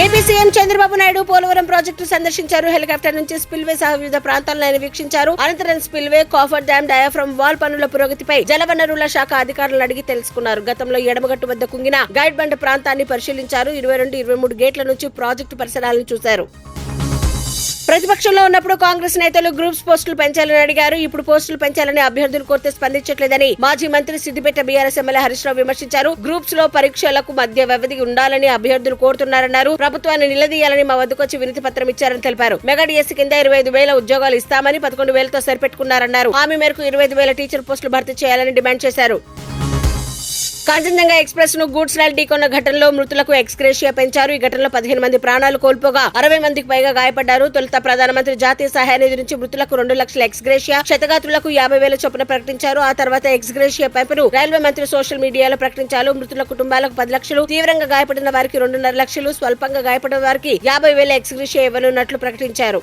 AP CM Chandrababu Naidu Polavaram project సందర్శించారు. Helicopter నుంచి spillway సహా వివిధ ప్రాంతాలను ఆయన వీక్షించారు. అనంతరం spillway, coffer dam, diaphragm wall పనుల పురోగతిపై జలవనరుల శాఖ అధికారులను అడిగి తెలుసుకున్నారు. గతంలో ఎడమగట్టు వద్ద కుంగిన గైడ్ బండ్ ప్రాంతాన్ని పరిశీలించారు. 22-23 గేట్ల నుంచి ప్రాజెక్టు పరిసరాలను చూశారు. ప్రతిపక్షంలో ఉన్నప్పుడు కాంగ్రెస్ నేతలు గ్రూప్స్ పోస్టులు పెంచాలని అడిగారు. ఇప్పుడు పోస్టులు పెంచాలని అభ్యర్థులు కోరితే స్పందించట్లేదని మాజీ మంత్రి సిద్దిపేట బీఆర్ఎస్ ఎమ్మెల్యే హరీష్ రావు విమర్శించారు. గ్రూప్స్ లో పరీక్షలకు మధ్య వ్యవధి ఉండాలని అభ్యర్థులు కోరుతున్నారన్నారు. ప్రభుత్వాన్ని నిలదీయాలని మా వద్దకొచ్చి వినతి పత్రం ఇచ్చారని తెలిపారు. మెగా డిఎస్సీ కింద 25,000 ఉద్యోగాలు ఇస్తామని 11,000తో సరిపెట్టుకున్నారన్నారు. హామీ మేరకు 25,000 టీచర్ పోస్టులు భర్తీ చేయాలని డిమాండ్ చేశారు. కాంచన్జంగా ఎక్స్ప్రెస్ ను గూడ్స్ రైలు ఢీకొన్న ఘటనలో మృతులకు ఎక్స్గ్రేషియా పెంచారు. ఈ ఘటనలో 15 మంది ప్రాణాలు కోల్పోగా 60 మందికి పైగా గాయపడ్డారు. తొలుత ప్రధానమంత్రి జాతీయ సహాయ నిధి నుంచి మృతులకు 2 లక్షల ఎక్స్గ్రేషియా, క్షతగాత్రులకు 50,000 చొప్పున ప్రకటించారు. ఆ తర్వాత ఎక్స్గ్రేషియా పెంపును రైల్వే మంత్రి సోషల్ మీడియాలో ప్రకటించారు. మృతుల కుటుంబాలకు 10 లక్షలు, తీవ్రంగా గాయపడిన వారికి 2.5 లక్షలు, స్వల్పంగా గాయపడిన వారికి 50,000 ఎక్స్గ్రేషియా ఇవ్వనున్నట్లు ప్రకటించారు.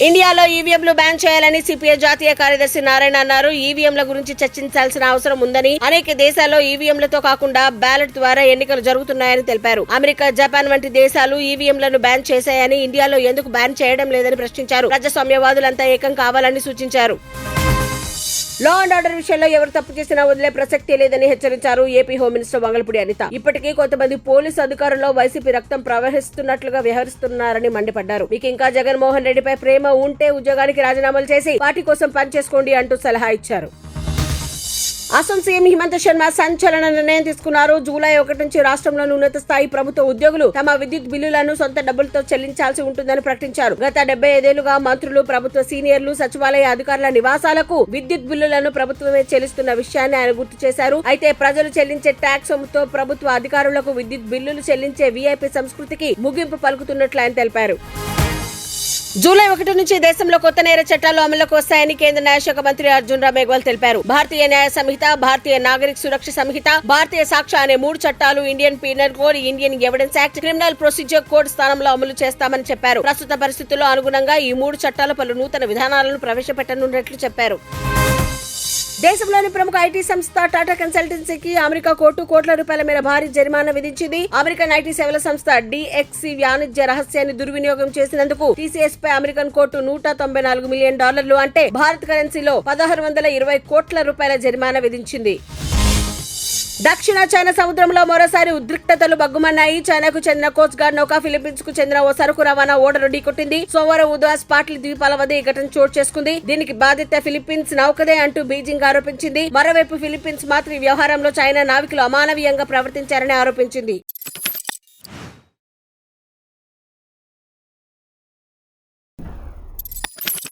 ఇండియాలో ఈవీఎంలు బ్యాన్ చేయాలని సిపిఐ జాతీయ కార్యదర్శి నారాయణ అన్నారు. ఈవీఎంల గురించి చర్చించాల్సిన అవసరం ఉందని, అనేక దేశాల్లో ఈవీఎంలతో కాకుండా బ్యాలెట్ ద్వారా ఎన్నికలు జరుగుతున్నాయని తెలిపారు. అమెరికా, జపాన్ వంటి దేశాలు ఈవీఎంలను బ్యాన్ చేశాయని ఇండియాలో ఎందుకు బ్యాన్ చేయడం లేదని ప్రశ్నించారు. ప్రజాస్వామ్యవాదులంతా ఏకం కావాలని సూచించారు. లా అండ్ ఆర్డర్ విషయంలో ఎవరు తప్పు చేసినా వదిలే ప్రసక్తే లేదని హెచ్చరించారు AP home minister Vangalapudi Anitha. ఇప్పటికీ కొంతమంది పోలీసు అధికారుల్లో వైసీపీ రక్తం ప్రవహిస్తున్నట్లుగా వ్యవహరిస్తున్నారని మండిపడ్డారు. మీకు ఇంకా జగన్మోహన్ రెడ్డిపై ప్రేమ ఉంటే ఉద్యోగానికి రాజీనామాలు చేసి పార్టీ కోసం పనిచేసుకోండి అంటూ సలహా ఇచ్చారు. అసోం సీఎం హిమంత శర్మ సంచలన నిర్ణయం తీసుకున్నారు. జూలై 1 నుంచి రాష్ట్రంలోని ఉన్నత స్థాయి ప్రభుత్వ ఉద్యోగులు తమ విద్యుత్ బిల్లులను సొంత డబ్బులతో చెల్లించాల్సి ఉంటుందని ప్రకటించారు. గత 75 ఏళ్లుగా మంత్రులు, ప్రభుత్వ సీనియర్లు, సచివాలయ అధికారుల నివాసాలకు విద్యుత్ బిల్లులను ప్రభుత్వమే చెల్లిస్తున్న విషయాన్ని ఆయన గుర్తు చేశారు. అయితే ప్రజలు చెల్లించే ట్యాక్స్ సొమ్ముతో ప్రభుత్వ అధికారులకు విద్యుత్ బిల్లులు చెల్లించే వీఐపీ సంస్కృతికి ముగింపు పలుకుతున్నట్లు ఆయన తెలిపారు. జూలై 1 నుంచి దేశంలో కొత్త నేర చట్టాలు అమల్లోకి వస్తాయని కేంద్ర న్యాయశాఖ మంత్రి అర్జున్ రామ్ మేఘ్వాల్ తెలిపారు. భారతీయ న్యాయ సంహిత, భారతీయ నాగరిక సురక్ష సంహిత, భారతీయ సాక్ష్య అనే 3 చట్టాలు Indian penal code, Indian evidence act, criminal procedure code స్థానంలో అమలు చేస్తామని చెప్పారు. ప్రస్తుత పరిస్థితుల్లో అనుగుణంగా ఈ 3 చట్టాలు పలు నూతన విధానాలను ప్రవేశపెట్టనున్నట్లు చెప్పారు. దేశంలోని ప్రముఖ ఐటీ సంస్థ టాటా కన్సల్టెన్సీకి అమెరికా కోర్టు కోట్ల రూపాయల మేర భారీ జరిమానా విధించింది. అమెరికన్ ఐటీ సేవల సంస్థ DXC వాణిజ్య రహస్యాన్ని దుర్వినియోగం చేసినందుకు TCS పై అమెరికన్ కోర్టు $194 మిలియన్ అంటే భారత కరెన్సీలో 1,620 కోట్ల రూపాయల జరిమానా విధించింది. దక్షిణ చైనా సముద్రంలో మరోసారి ఉద్రిక్తతలు బగ్గుమన్నాయి. చైనాకు చెందిన కోస్ట్ గార్డ్ నౌక ఫిలిప్పీన్స్ కు చెందిన ఓ సరుకు రవాణా ఓడను ఢీకొట్టింది. సోమవారం ఉదాస్ పాట్లీ ద్వీపాల వద్ద ఈ ఘటన చోటు చేసుకుంది. దీనికి బాధ్యత ఫిలిప్పీన్స్ నౌకదే అంటూ బీజింగ్ ఆరోపించింది. మరోవైపు ఫిలిప్పీన్స్ మాత్రం ఈ వ్యవహారంలో చైనా నావికులు అమానవీయంగా ప్రవర్తించారని ఆరోపించింది.